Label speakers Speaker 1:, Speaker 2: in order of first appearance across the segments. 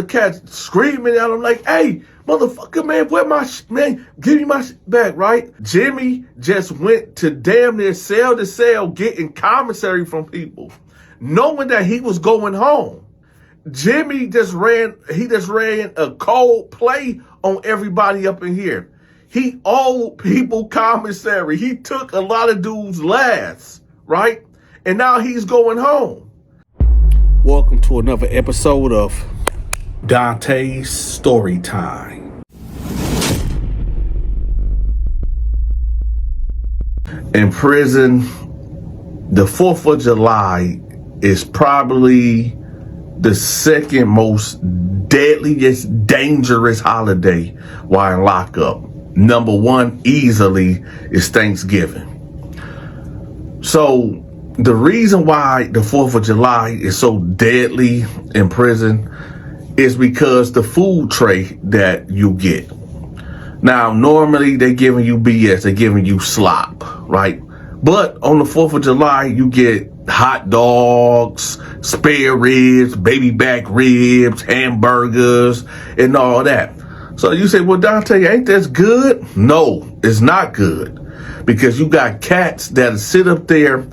Speaker 1: The cat screaming at him like, hey, motherfucker, man, where my man, give me my back, right? Jimmy just went to damn near cell to cell getting commissary from people, knowing that he was going home. Jimmy just ran a cold play on everybody up in here. He owed people commissary. He took a lot of dudes last, right? And now he's going home. Welcome to another episode of Dante's Story Time. In prison, the 4th of July is probably the second most deadliest, dangerous holiday while in lockup. Number one, easily, is Thanksgiving. So the reason why the 4th of July is so deadly in prison is because the food tray that you get. Now, normally they're giving you BS, they're giving you slop, right? But on the 4th of July, you get hot dogs, spare ribs, baby back ribs, hamburgers, and all that. So you say, well, Dante, ain't that good? No, it's not good. Because you got cats that sit up there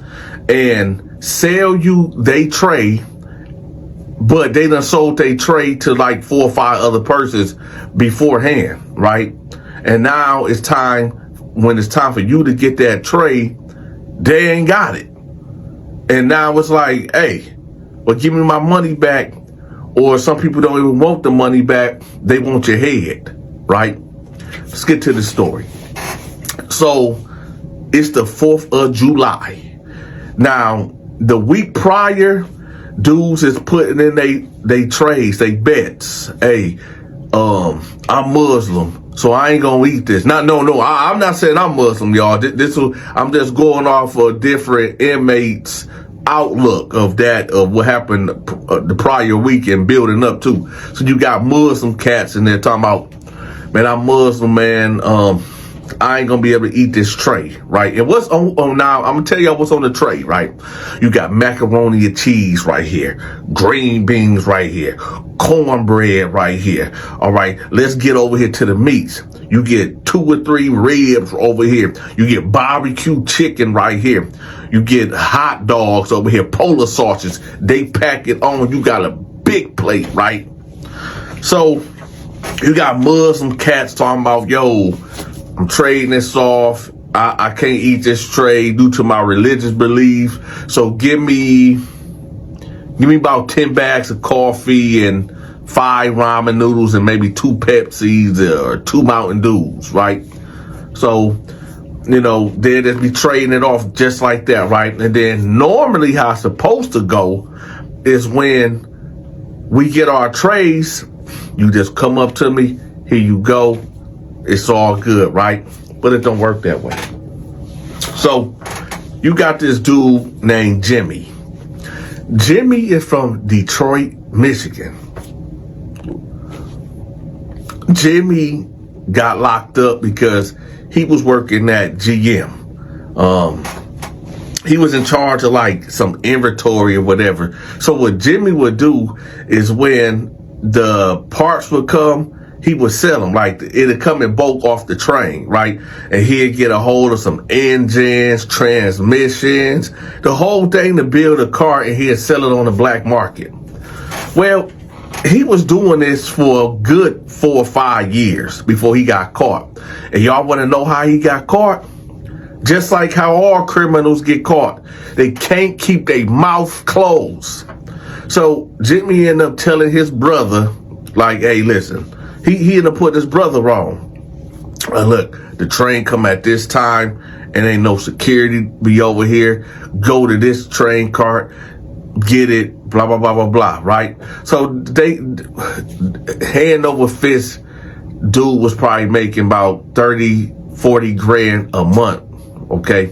Speaker 1: and sell you they tray, but they done sold they tray to like 4 or 5 other persons beforehand, right? And now it's time, when it's time for you to get that tray, they ain't got it. And now it's like, hey, well, give me my money back. Or some people don't even want the money back. They want your head, right? Let's get to the story. So it's the 4th of July. Now, the week prior, dudes is putting in they trays, they bets. Hey, I'm Muslim, so I ain't gonna eat this. I'm not saying I'm Muslim, y'all. I'm just going off of different inmates' outlook of what happened the prior week and building up to. So you got Muslim cats in there talking about, man, I'm Muslim, man. I ain't gonna be able to eat this tray, right? And what's on now, I'm gonna tell y'all what's on the tray, right? You got macaroni and cheese right here, green beans right here, cornbread right here. All right, let's get over here to the meats. You get 2 or 3 ribs over here. You get barbecue chicken right here. You get hot dogs over here, polar sausages. They pack it on. You got a big plate, right? So you got Muslim cats talking about, yo, I'm trading this off. I can't eat this tray due to my religious belief. So give me about 10 bags of coffee and 5 ramen noodles and maybe 2 Pepsis or 2 Mountain Dews, right? So, you know, they'll just be trading it off just like that, right? And then normally how it's supposed to go is when we get our trays, you just come up to me, here you go. It's all good, right? But it don't work that way. So you got this dude named Jimmy. Jimmy is from Detroit, Michigan. Jimmy got locked up because he was working at GM. He was in charge of like some inventory or whatever. So what Jimmy would do is when the parts would come, he would sell them. Like, it'd come in bulk off the train, right? And he'd get a hold of some engines, transmissions, the whole thing to build a car, and he'd sell it on the black market. Well, he was doing this for a good 4 or 5 years before he got caught. And y'all want to know how he got caught? Just like how all criminals get caught. They can't keep their mouth closed. So Jimmy ended up telling his brother, like, hey, listen, he ended up putting his brother on. Look, the train come at this time and ain't no security be over here. Go to this train cart, get it, blah, blah, blah, blah, blah, right? So they, hand over fist, dude was probably making about 30, 40 grand a month, okay?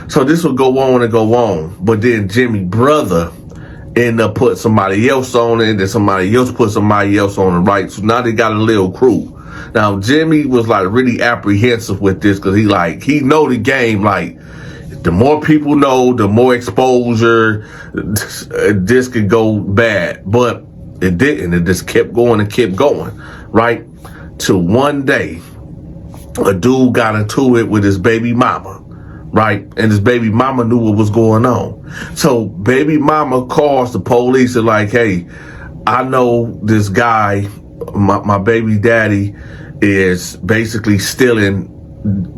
Speaker 1: So this would go on and go on. But then Jimmy's brother end up putting somebody else on it, and then somebody else put somebody else on it, right? So now they got a little crew. Now Jimmy was like really apprehensive with this because he know the game. Like, the more people know, the more exposure this could go bad. But It didn't. It just kept going and kept going, right? Till one day, a dude got into it with his baby mama, right? And his baby mama knew what was going on. So baby mama calls the police and like, hey, I know this guy, my baby daddy is basically stealing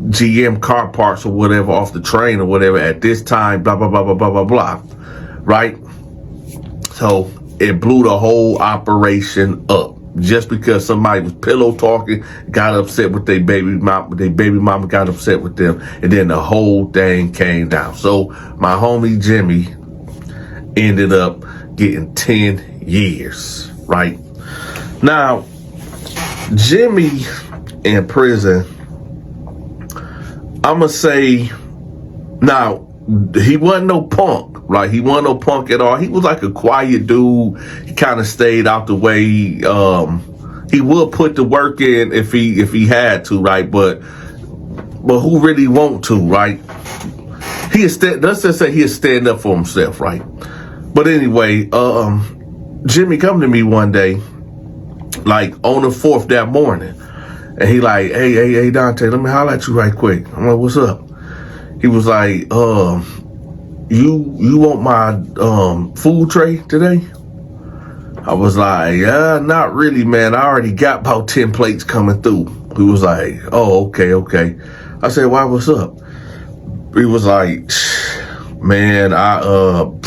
Speaker 1: GM car parts or whatever off the train or whatever at this time, blah, blah, blah, blah, blah, blah, blah, right? So it blew the whole operation up just because somebody was pillow talking, got upset with their baby mama got upset with them, and then the whole thing came down. So my homie Jimmy ended up getting 10 years, right? Now, Jimmy in prison, I'ma say, now, he wasn't no punk, right? He wasn't no punk at all. He was like a quiet dude. He kind of stayed out the way. He would put the work in if he had to, right? But who really want to, right? Let's just say he'll stand up for himself, right? But anyway, Jimmy come to me one day, like on the 4th that morning, and he like, hey, Donta, let me holler at you right quick. I'm like, what's up? He was like, you want my food tray today? I was like, yeah, not really, man. I already got about 10 plates coming through. He was like, oh, okay. I said, why, what's up? He was like, man, I'm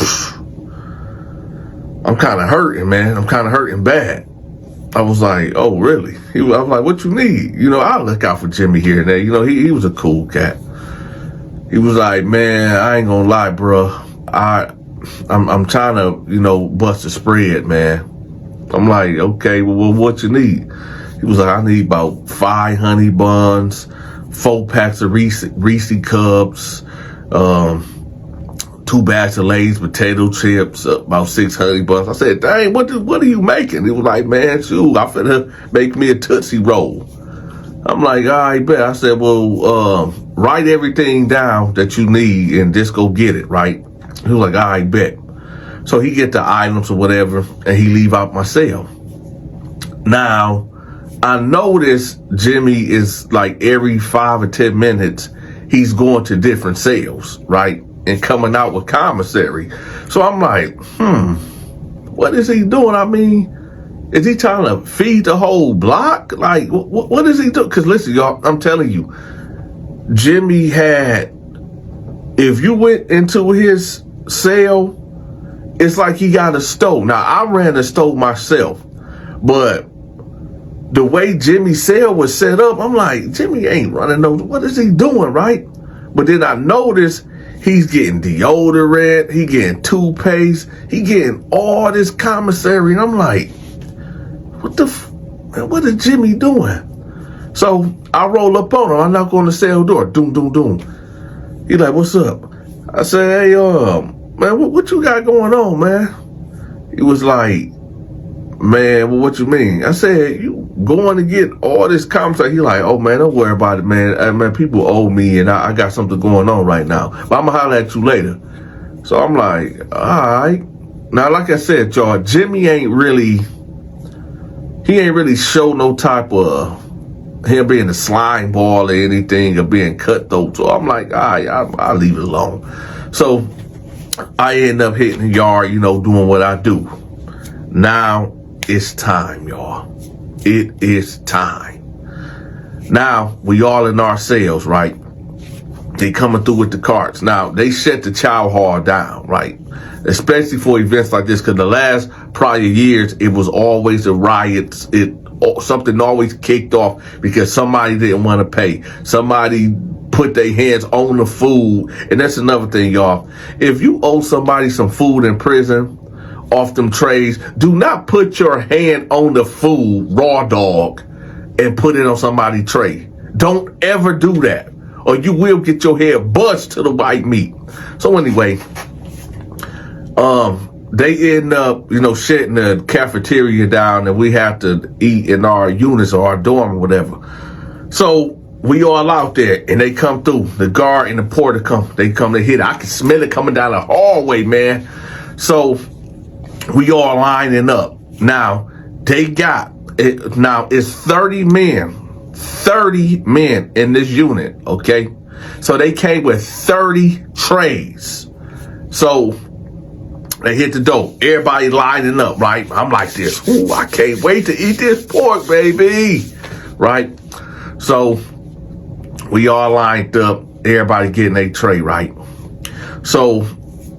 Speaker 1: kind of hurting, man. I'm kind of hurting bad. I was like, oh, really? I was like, what you need? You know, I'll look out for Jimmy here and there. You know, he was a cool cat. He was like, man, I ain't gonna lie, bro. I'm trying to, you know, bust a spread, man. I'm like, okay, well, what you need? He was like, I need about 5 honey buns, 4 packs of Reese Cubs, 2 bags of Lay's potato chips, about 6 honey buns. I said, dang, what are you making? He was like, man, shoot, I finna make me a Tootsie Roll. I'm like, all right, bet. I said, well, write everything down that you need and just go get it, right? He was like, all right, bet. So he get the items or whatever, and he leave out my cell. Now, I noticed Jimmy is like every 5 or 10 minutes, he's going to different cells, right? And coming out with commissary. So I'm like, what is he doing? I mean, is he trying to feed the whole block? Like, what is he doing? Because listen, y'all, I'm telling you, Jimmy had, if you went into his cell, it's like he got a stove. Now, I ran a stove myself, but the way Jimmy's cell was set up, I'm like, Jimmy ain't running no, what is he doing, right? But then I noticed he's getting deodorant, he getting toothpaste, he getting all this commissary, and I'm like, what is Jimmy doing? So I roll up on him. I knock on the cell door. Doom, doom, doom. He like, what's up? I said, hey, man, what you got going on, man? He was like, man, well, what you mean? I said, you going to get all this commissary? He like, oh, man, don't worry about it, man. Man, people owe me, and I got something going on right now. But I'm going to holler at you later. So I'm like, all right. Now, like I said, y'all, Jimmy ain't really show no type of him being a slime ball or anything or being cutthroat. So I'm like, all right, I'll leave it alone. So I end up hitting the yard, you know, doing what I do. Now it's time, y'all. It is time. Now we all in our cells, right? They coming through with the carts. Now they shut the chow hall down, right? Especially for events like this, because the last prior years, it was always a riot. Something always kicked off because somebody didn't want to pay. Somebody put their hands on the food. And that's another thing, y'all. If you owe somebody some food in prison off them trays, do not put your hand on the food, raw dog, and put it on somebody's tray. Don't ever do that, or you will get your head buzzed to the white meat. So anyway, they end up, you know, shutting the cafeteria down, and we have to eat in our units or our dorm or whatever. So we all out there, and they come through. The guard and the porter they hit. I can smell it coming down the hallway, man. So we all lining up, Now, they got it. Now, it's 30 men in this unit, okay? So they came with 30 trays. So they hit the door. Everybody lining up, right? I'm like this. Ooh, I can't wait to eat this pork, baby. Right? So we all lined up. Everybody getting a tray, right? So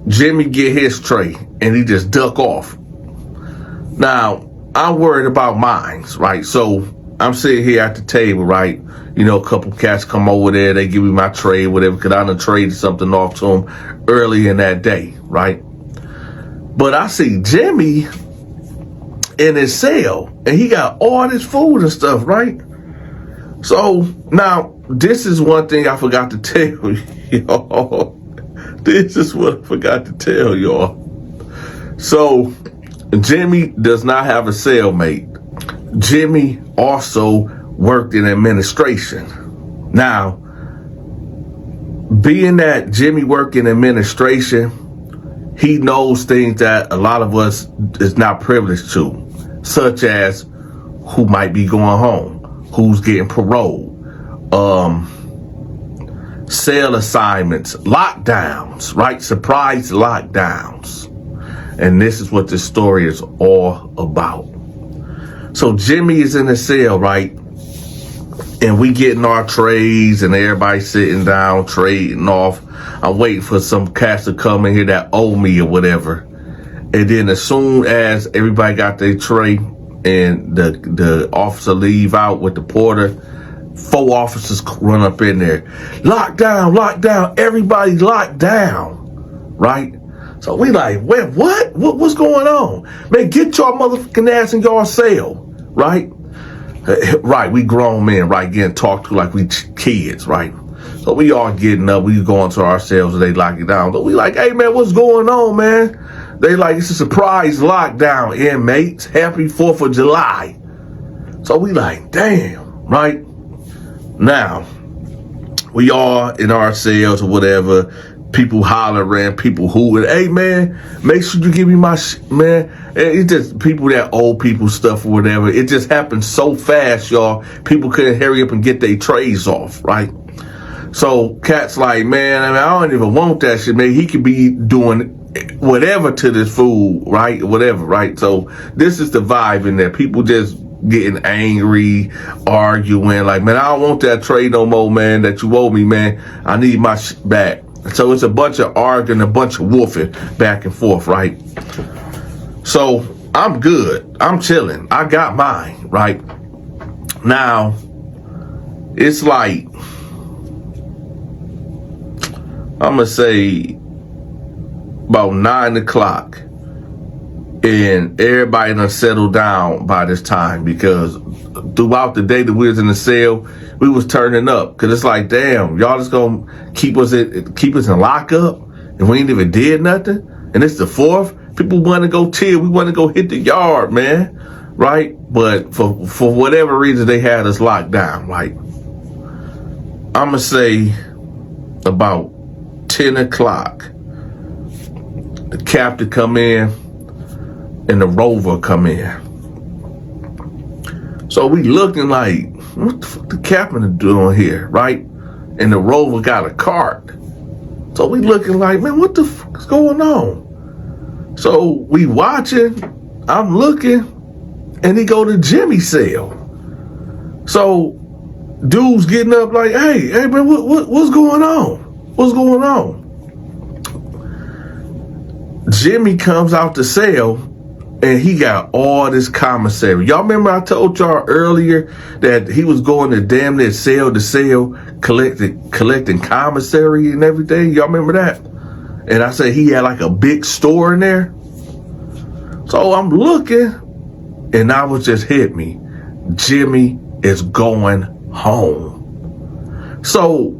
Speaker 1: Jimmy get his tray and he just duck off. Now, I'm worried about mine, right? So I'm sitting here at the table, right? You know, a couple cats come over there. They give me my tray, whatever, because I done traded something off to them early in that day, right? But I see Jimmy in his cell, and he got all this food and stuff, right? So now, this is one thing I forgot to tell y'all. This is what I forgot to tell y'all. So Jimmy does not have a cellmate. Jimmy also worked in administration. Now, being that Jimmy worked in administration, he knows things that a lot of us is not privileged to, such as who might be going home, who's getting parole, cell assignments, lockdowns, right? Surprise lockdowns. And this is what this story is all about. So Jimmy is in the cell, right? And we getting our trays and everybody sitting down, trading off. I'm waiting for some cats to come in here that owe me or whatever. And then as soon as everybody got their tray and the officer leave out with the porter, 4 officers run up in there. Lock down, everybody locked down, right? So we like, what's going on? Man, get your motherfucking ass in your cell, right? Right, we grown men, right, getting talked to like we kids, right? So we all getting up, we going to our cells and they lock it down. So we like, hey man, what's going on, man? They like, it's a surprise lockdown, inmates. Happy 4th of July. So we like, damn, right? Now, we all in our cells or whatever, people hollering, people hooting, hey man, make sure you give me my man. It's just people that owe people stuff or whatever. It just happened so fast, y'all. People couldn't hurry up and get their trays off, right? So cats like, man, I don't even want that shit, man. He could be doing whatever to this food, right? Whatever, right? So this is the vibe in there. People just getting angry, arguing, like, man, I don't want that tray no more, man, that you owe me, man. I need my shit back. So it's a bunch of arguing, a bunch of woofing back and forth, right? So I'm good. I'm chilling. I got mine, right? Now, it's like, I'm going to say about 9 o'clock. And everybody done settled down by this time because throughout the day that we was in the cell, we was turning up. Cause it's like, damn, y'all just gonna keep us in lockup and we ain't even did nothing. And it's the 4th. People want to go chill. We want to go hit the yard, man. Right? But for whatever reason, they had us locked down, right? I'm gonna say about 10 o'clock, the captain come in and the rover come in. So we looking like, what the fuck the captain doing here, right? And the rover got a cart. So we looking like, man, what the fuck is going on? So we watching, I'm looking, and he go to Jimmy's cell. So dude's getting up like, hey man, what's going on? What's going on? Jimmy comes out the cell and he got all this commissary. Y'all remember I told y'all earlier that he was going to damn near cell to cell collecting commissary and everything? Y'all remember that? And I said he had like a big store in there. So I'm looking and that was just hit me. Jimmy is going home. So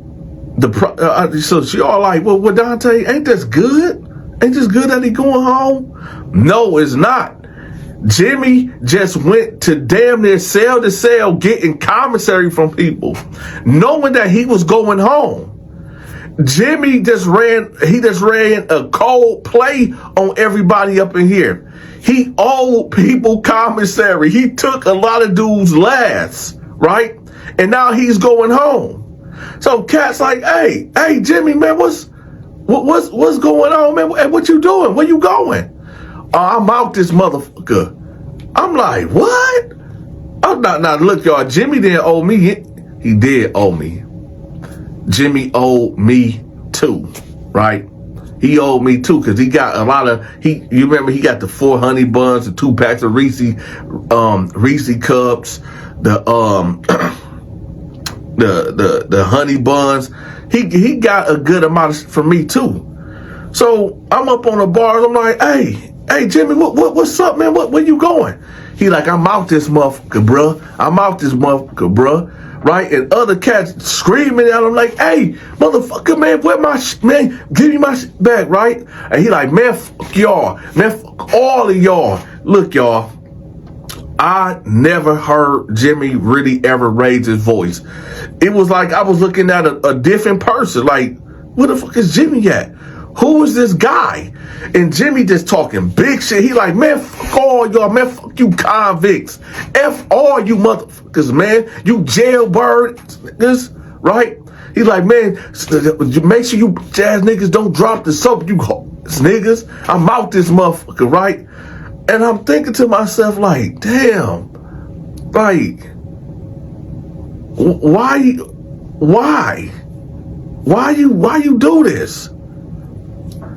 Speaker 1: so she all like, well, Donta, ain't this good? Ain't this good that he going home? No, it's not. Jimmy just went to damn near cell to cell getting commissary from people, knowing that he was going home. Jimmy just ran a cold play on everybody up in here. he owed people commissary. He took a lot of dudes' last, right? And now he's going home. So Cat's like, hey, Jimmy, man, what's going on, man? Hey, what you doing? Where you going? I'm out this motherfucker. I'm like, what? Oh, now look, y'all, Jimmy didn't owe me. He did owe me. Jimmy owed me too, right? He owed me too, because he got a lot of, you remember he got the 4 honey buns, the 2 packs of Reese cups, the honey buns. He got a good amount from me too. So I'm up on the bars. I'm like, hey, Jimmy, what's up, man? Where you going? He like, I'm out this motherfucker, bruh. Right? And other cats screaming at him like, hey, motherfucker, man, where my man? Give me my shit back, right? And he like, man, fuck y'all. Man, fuck all of y'all. Look, y'all, I never heard Jimmy really ever raise his voice. It was like I was looking at a different person. Like, where the fuck is Jimmy at? Who is this guy? And Jimmy just talking big shit. He like, man, fuck all y'all, man, fuck you convicts. F all you motherfuckers, man. You jailbird niggas, right? He's like, man, make sure you bitch ass niggas don't drop the soap, you niggas. I'm out this motherfucker, right? And I'm thinking to myself, like, damn, like, why you do this?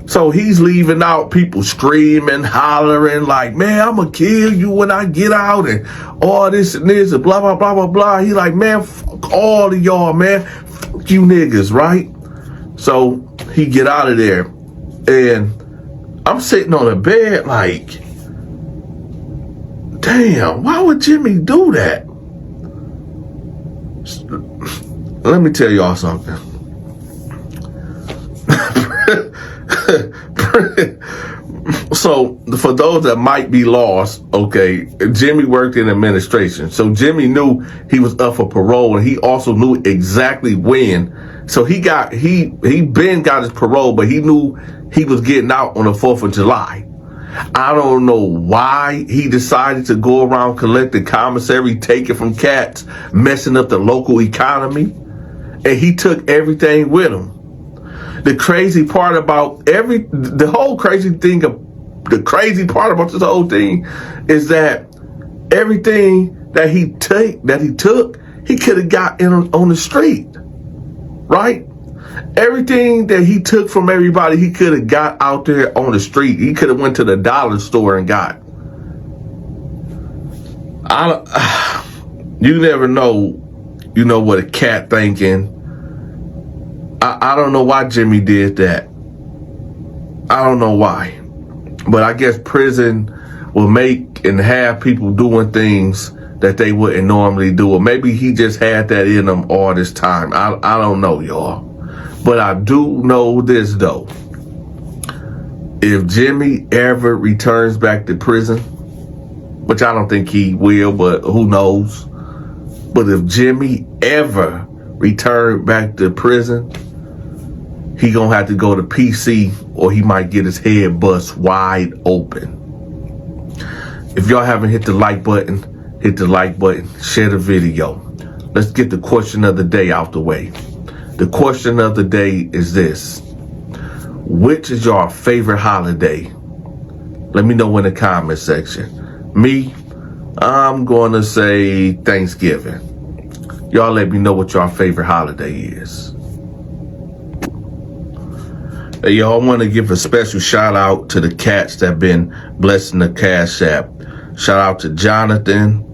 Speaker 1: So he's leaving out, people screaming, hollering, like, man, I'm gonna kill you when I get out, and all this and this, and blah, blah, blah, blah, blah. He like, man, fuck all of y'all, man. Fuck you niggas, right? So he get out of there, and I'm sitting on the bed like, damn, why would Jimmy do that? Let me tell y'all something. So for those that might be lost, okay, Jimmy worked in administration. So Jimmy knew he was up for parole, and he also knew exactly when. So he been got his parole, but he knew he was getting out on the 4th of July. I don't know why he decided to go around collecting commissary, taking from cats, messing up the local economy, and he took everything with him. The crazy part about the crazy part about this whole thing is that everything that he took, he could have got on the street, right? Everything that he took from everybody, he could have got out there on the street. He could have went to the dollar store and got. You never know, what a cat thinking. I don't know why Jimmy did that. I don't know why. But I guess prison will make and have people doing things that they wouldn't normally do. Or maybe he just had that in him all this time. I don't know, y'all. But I do know this, though. If Jimmy ever returns back to prison, which I don't think he will, but who knows. But if Jimmy ever returned back to prison, he gonna have to go to PC, or he might get his head bust wide open. If y'all haven't hit the like button, share the video. Let's get the question of the day out the way. The question of the day is this: which is your favorite holiday? Let me know in the comment section. Me, I'm gonna say Thanksgiving. Y'all let me know what your favorite holiday is. Hey, y'all, I want to give a special shout out to the cats that been blessing the Cash App. Shout out to Jonathan.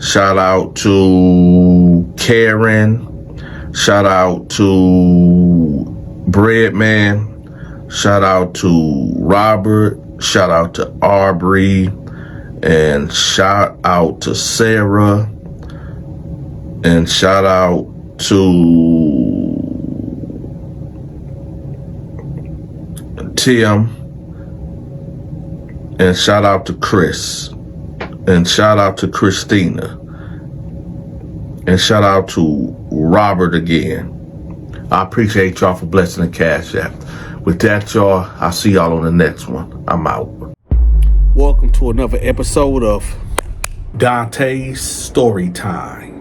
Speaker 1: Shout out to Karen. Shout out to Breadman. Shout out to Robert. Shout out to Aubrey. And shout out to Sarah. And shout out to Tim, and shout out to Chris, and shout out to Christina, and shout out to Robert again. I appreciate y'all for blessing the Cash App. With that, y'all, I'll see y'all on the next one. I'm out. Welcome to another episode of Dante's Story Time.